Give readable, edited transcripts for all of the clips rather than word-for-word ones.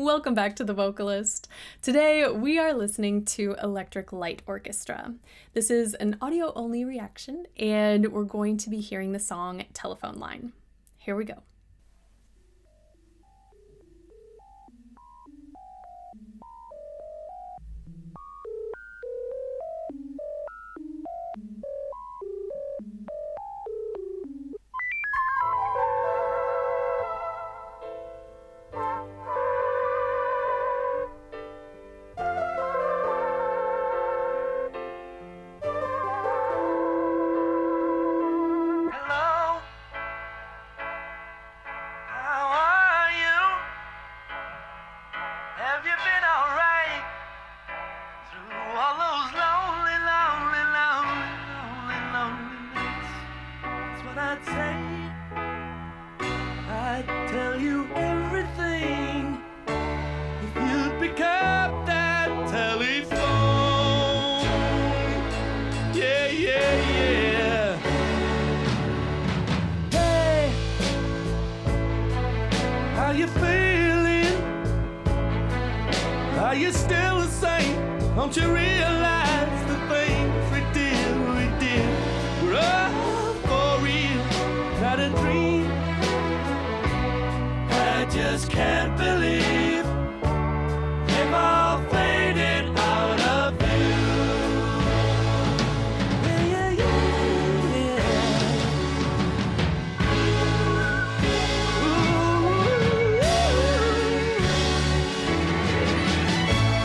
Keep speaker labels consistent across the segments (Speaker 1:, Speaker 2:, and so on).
Speaker 1: Welcome back to The Vocalist. Today we are listening to Electric Light Orchestra. This is an audio-only reaction, and we're going to be hearing the song Telephone Line. Here we go.
Speaker 2: Have you been alright through all those lonely, lonely, lonely, lonely, lonely nights? That's what I'd say. I'd tell you everything if you'd pick up that telephone. Yeah, yeah, yeah. Hey, how you feeling? Are you still the same? Don't you realize the things we did were all for real, not a dream? I just can't believe they've all faded out of view. Yeah, yeah, yeah,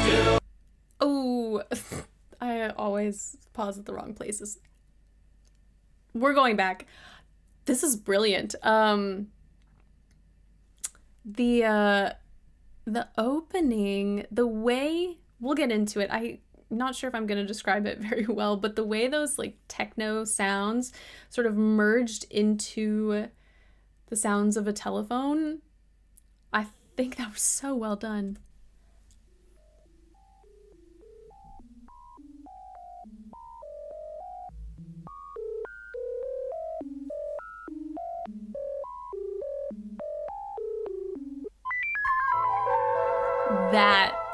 Speaker 2: yeah. Ooh.
Speaker 1: Oh, I always pause at the wrong places. We're going back. This is brilliant. The opening, the way, we'll get into it. I'm not sure if I'm going to describe it very well, but the way those like techno sounds sort of merged into the sounds of a telephone, I think that was so well done.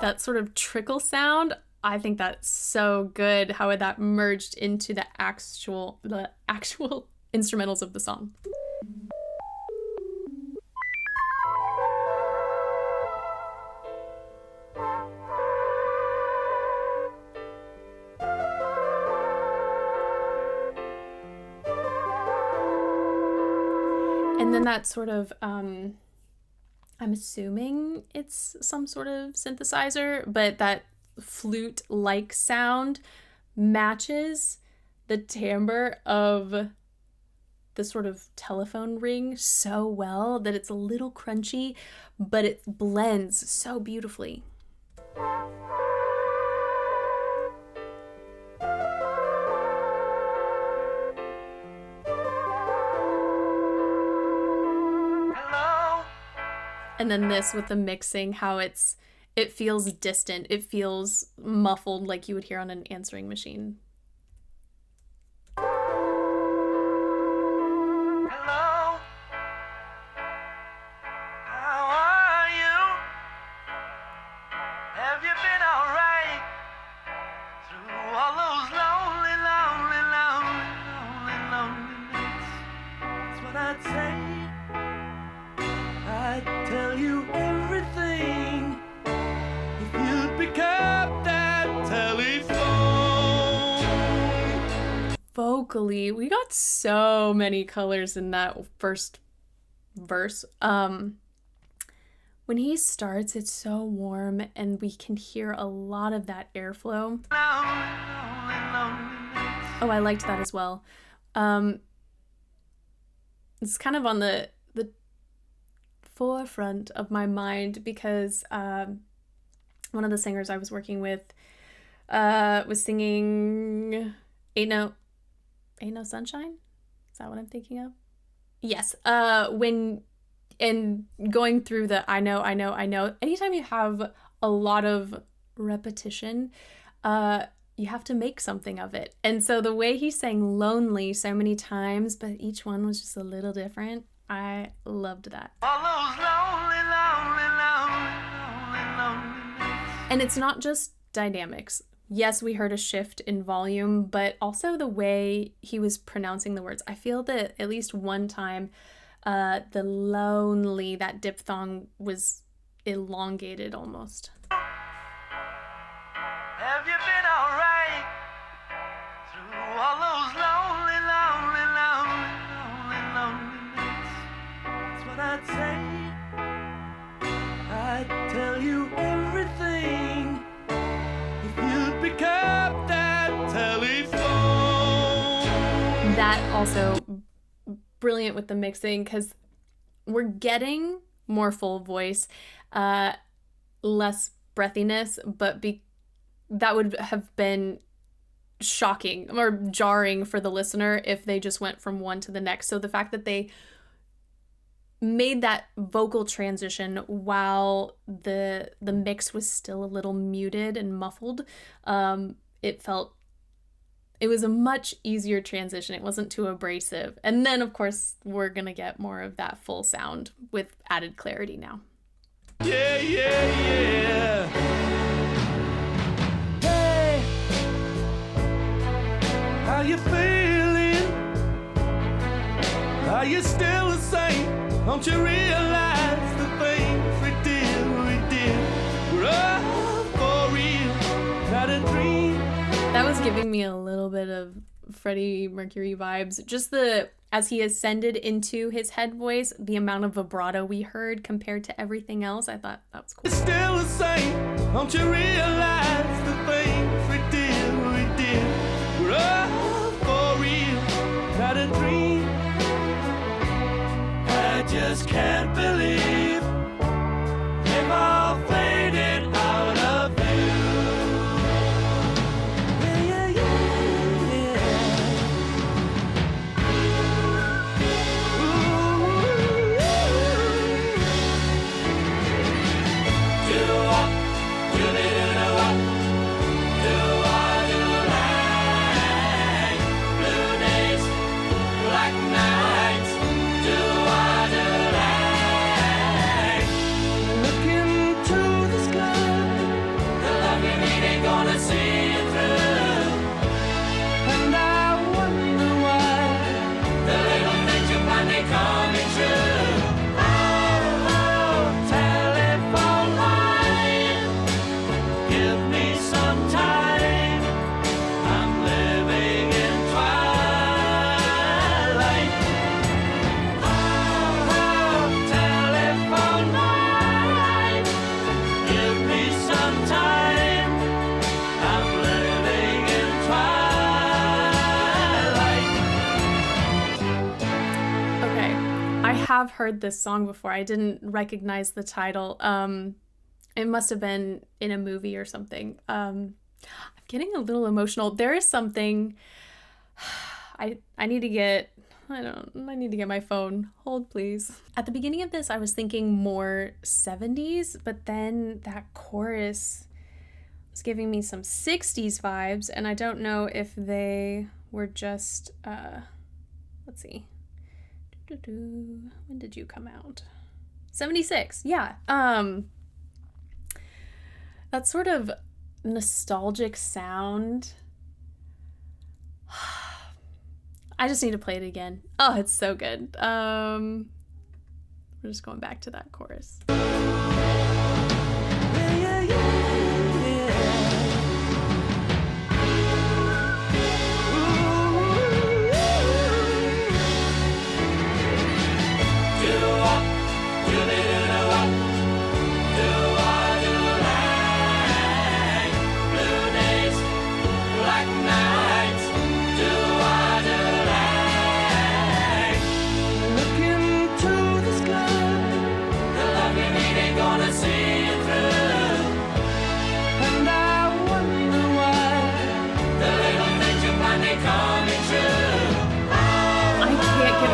Speaker 1: That sort of trickle sound, I think that's so good how that merged into the actual instrumentals of the song. And then that sort of I'm assuming it's some sort of synthesizer, but that flute-like sound matches the timbre of the sort of telephone ring so well that it's a little crunchy, but it blends so beautifully. And then this with the mixing, how it feels distant. It feels muffled like you would hear on an answering machine.
Speaker 2: Hello, how are you? Have you been alright through all those lonely, lonely, lonely, lonely, lonely nights? That's what I'd say. I'd tell you everything if you'd pick up that telephone.
Speaker 1: Vocally, we got so many colors in that first verse. When he starts, it's so warm and we can hear a lot of that airflow. Oh, I liked that as well. It's kind of on the forefront of my mind because one of the singers I was working with was singing Ain't No Sunshine? Is that what I'm thinking of? Yes. And going through the I know, anytime you have a lot of repetition, you have to make something of it. And so the way he sang Lonely so many times, but each one was just a little different, I loved that.
Speaker 2: All those lonely, lonely, lonely, lonely,
Speaker 1: And it's not just dynamics. Yes, we heard a shift in volume, but also the way he was pronouncing the words. I feel that at least one time, the lonely, that diphthong was elongated almost.
Speaker 2: Have you been alright through all those lonely, lonely, lonely, lonely, lonely nights? That's what I'd say. I'd tell you everything if you'd pick up that telephone.
Speaker 1: That also brilliant with the mixing, because we're getting more full voice, less breathiness, but that would have been shocking or jarring for the listener if they just went from one to the next. So the fact that they made that vocal transition while the mix was still a little muted and muffled, it was a much easier transition. It wasn't too abrasive. And then, of course, we're going to get more of that full sound with added clarity now.
Speaker 2: Yeah, yeah, yeah. Hey, how you feeling? Are you still the same? Don't you realize the things we did were all for real, not a dream?
Speaker 1: That was giving me a little bit of Freddie Mercury vibes. Just as he ascended into his head voice, the amount of vibrato we heard compared to everything else, I thought that was cool.
Speaker 2: It's still the same. Don't you realize the things we did were all for real, not a dream? I just can't believe they've all faded out of view. Yeah, yeah, yeah, yeah. Ooh, do-wop, do-be-do-do-wop, do-wah-do-lang. Blue days, black nights, do-wah-do-lang. Look into the sky, the love you need ain't gonna see you through. And I wonder why the little things you find they coming true. Oh, telephone line, give me some time. I'm living in twilight. Oh, telephone line, give me some time. I'm living in twilight.
Speaker 1: Okay, I have heard this song before. I didn't recognize the title. It must have been in a movie or something. I'm getting a little emotional. There is something I need to get. I need to get my phone. Hold, please. At the beginning of this, I was thinking more 70s, but then that chorus was giving me some 60s vibes, and I don't know if they were just, let's see. When did you come out? 76, yeah. That sort of nostalgic sound. I just need to play it again. Oh, it's so good. We're just going back to that chorus.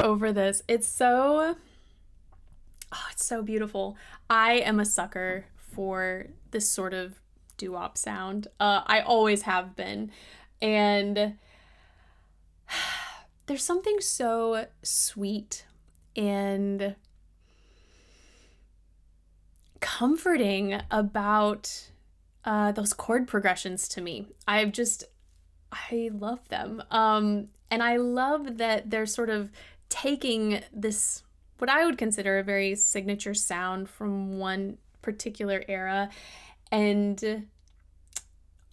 Speaker 1: Over this. It's so beautiful. I am a sucker for this sort of doo-wop sound. I always have been. And there's something so sweet and comforting about those chord progressions to me. I love them. And I love that they're sort of taking this, what I would consider a very signature sound from one particular era, and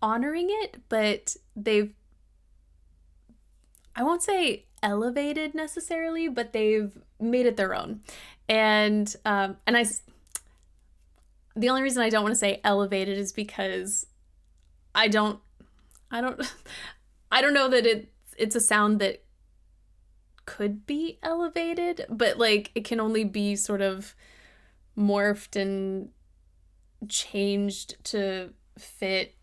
Speaker 1: honoring it, but they've, I won't say elevated necessarily, but they've made it their own. And the only reason I don't want to say elevated is because I don't I don't I don't know that it's a sound that could be elevated, but like it can only be sort of morphed and changed to fit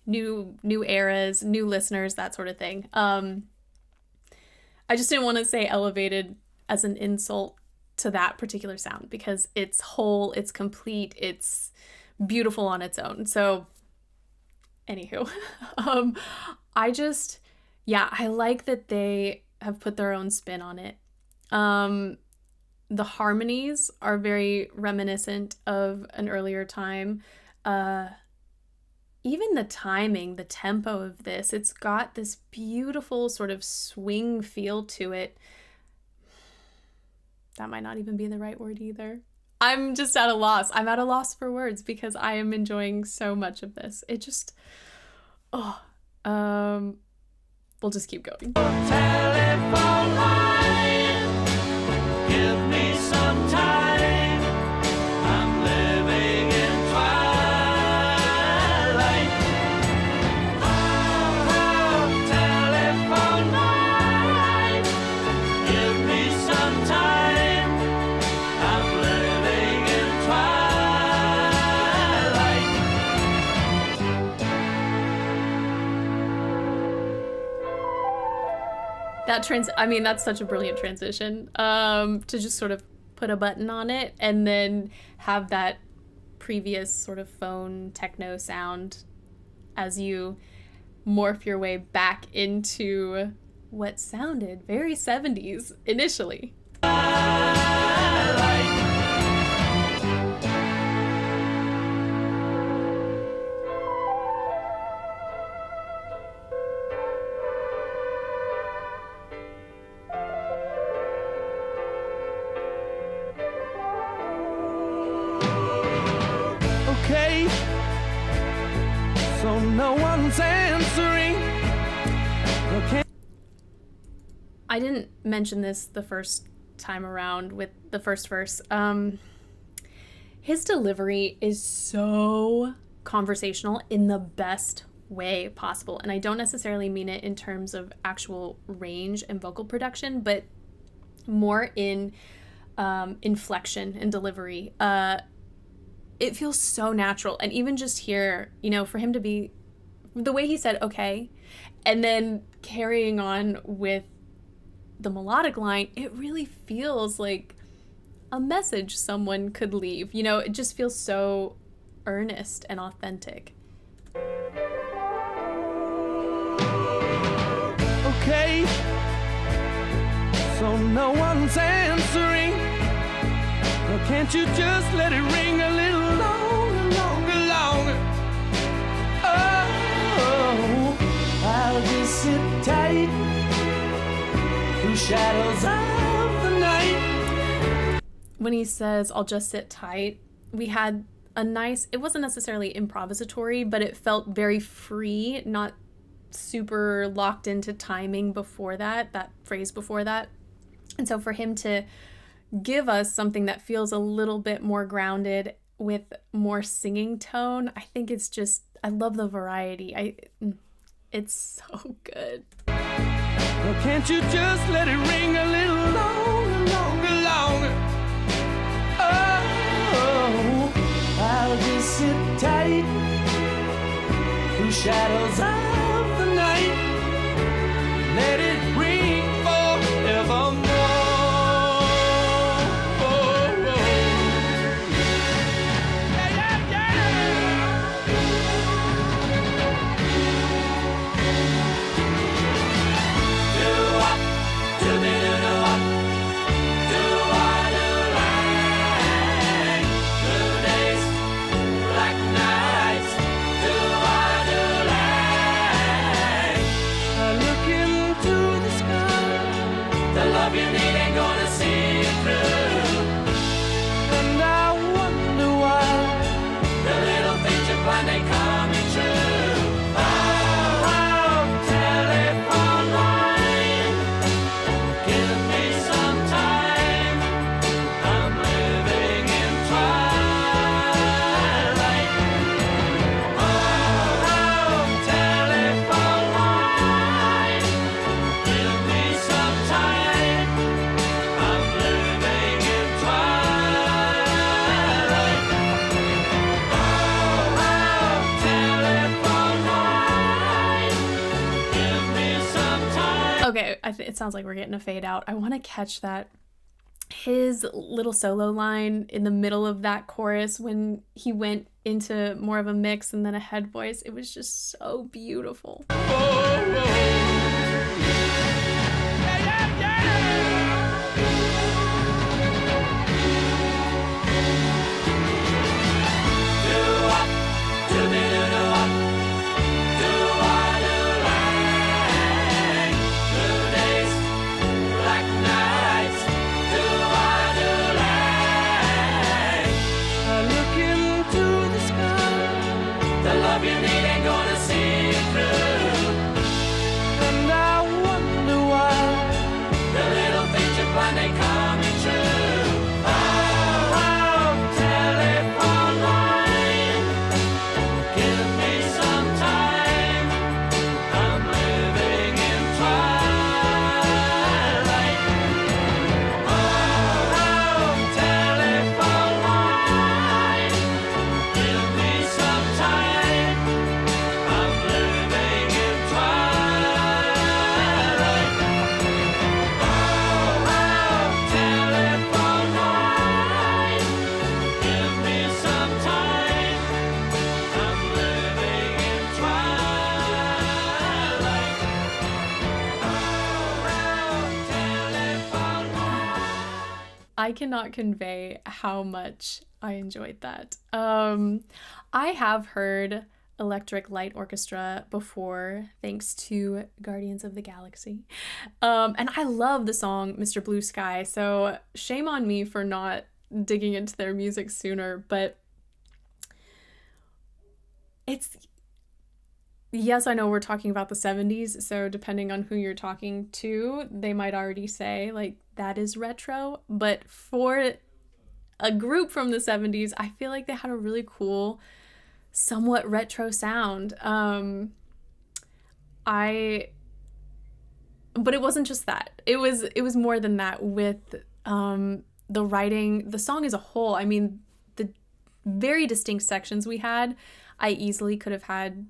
Speaker 1: new eras, new listeners, that sort of thing. I just didn't want to say elevated as an insult to that particular sound because it's whole, it's complete, it's beautiful on its own. So anywho, I just, yeah, I like that they have put their own spin on it. The harmonies are very reminiscent of an earlier time. Even the timing, the tempo of this, it's got this beautiful sort of swing feel to it. That might not even be the right word either. I'm just at a loss. I'm at a loss for words because I am enjoying so much of this. It just, oh, we'll just keep going.
Speaker 2: Telephone line, give me some time. I'm living in twilight. Oh, telephone line, give me some time. I'm living in twilight.
Speaker 1: That's such a brilliant transition. To just sort of put a button on it and then have that previous sort of phone techno sound as you morph your way back into what sounded very 70s initially.
Speaker 2: Okay, so no one's answering. Okay.
Speaker 1: I didn't mention this the first time around with the first verse. His delivery is so conversational in the best way possible. And I don't necessarily mean it in terms of actual range and vocal production, but more in inflection and delivery. It feels so natural. And even just here, for him to be, the way he said, okay, and then carrying on with the melodic line, it really feels like a message someone could leave. It just feels so earnest and authentic.
Speaker 2: Okay, so no one's answering. Well, can't you just let it ring a little longer, longer, longer? Oh, I'll just sit tight through shadows of the night.
Speaker 1: When he says, I'll just sit tight, we had a nice, it wasn't necessarily improvisatory, but it felt very free, not super locked into timing before that phrase before that. And so for him to give us something that feels a little bit more grounded with more singing tone, I think it's just, I love the variety. It's so good.
Speaker 2: Well, can't you just let it ring a little longer, longer, longer? Oh, I'll just sit tight through shadows of the night. Let it ring forevermore.
Speaker 1: it sounds like we're getting a fade out. I want to catch that his little solo line in the middle of that chorus when he went into more of a mix and then a head voice. It was just so beautiful. I cannot convey how much I enjoyed that. I have heard Electric Light Orchestra before, thanks to Guardians of the Galaxy. And I love the song Mr. Blue Sky, so shame on me for not digging into their music sooner, but it's... Yes, I know we're talking about the 70s, so depending on who you're talking to, they might already say, like, that is retro. But for a group from the 70s, I feel like they had a really cool, somewhat retro sound. But it wasn't just that. It was more than that with the writing, the song as a whole. I mean, the very distinct sections we had, I easily could have had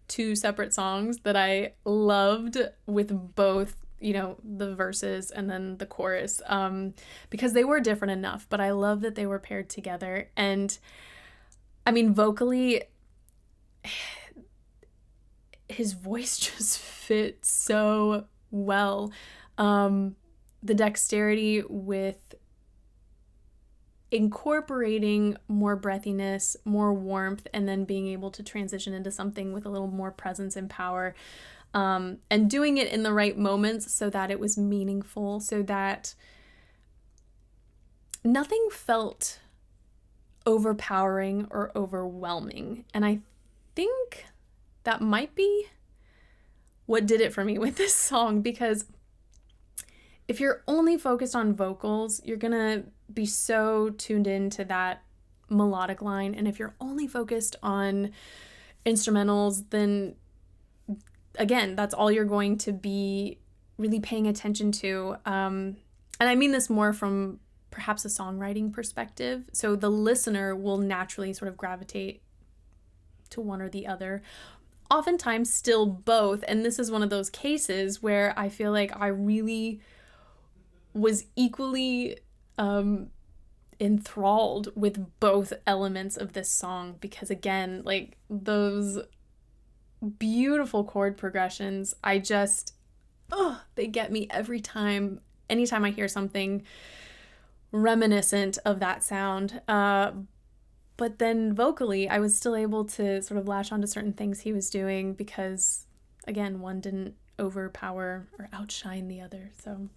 Speaker 1: 2 separate songs that I loved with both, you know, the verses and then the chorus, because they were different enough, but I love that they were paired together. And I mean, vocally, his voice just fit so well. The dexterity with incorporating more breathiness, more warmth, and then being able to transition into something with a little more presence and power, and doing it in the right moments so that it was meaningful, so that nothing felt overpowering or overwhelming. And I think that might be what did it for me with this song, because if you're only focused on vocals, you're gonna be so tuned into that melodic line. And if you're only focused on instrumentals, then again, that's all you're going to be really paying attention to. And I mean this more from perhaps a songwriting perspective. So the listener will naturally sort of gravitate to one or the other. Oftentimes still both. And this is one of those cases where I feel like I really was equally enthralled with both elements of this song, because again, like, those beautiful chord progressions, I just, they get me every time, anytime I hear something reminiscent of that sound. But then vocally, I was still able to sort of latch onto certain things he was doing because, again, one didn't overpower or outshine the other. So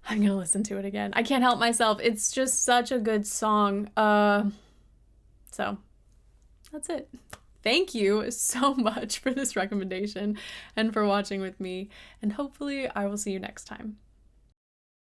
Speaker 1: I'm going to listen to it again. I can't help myself. It's just such a good song. So that's it. Thank you so much for this recommendation and for watching with me. And hopefully I will see you next time.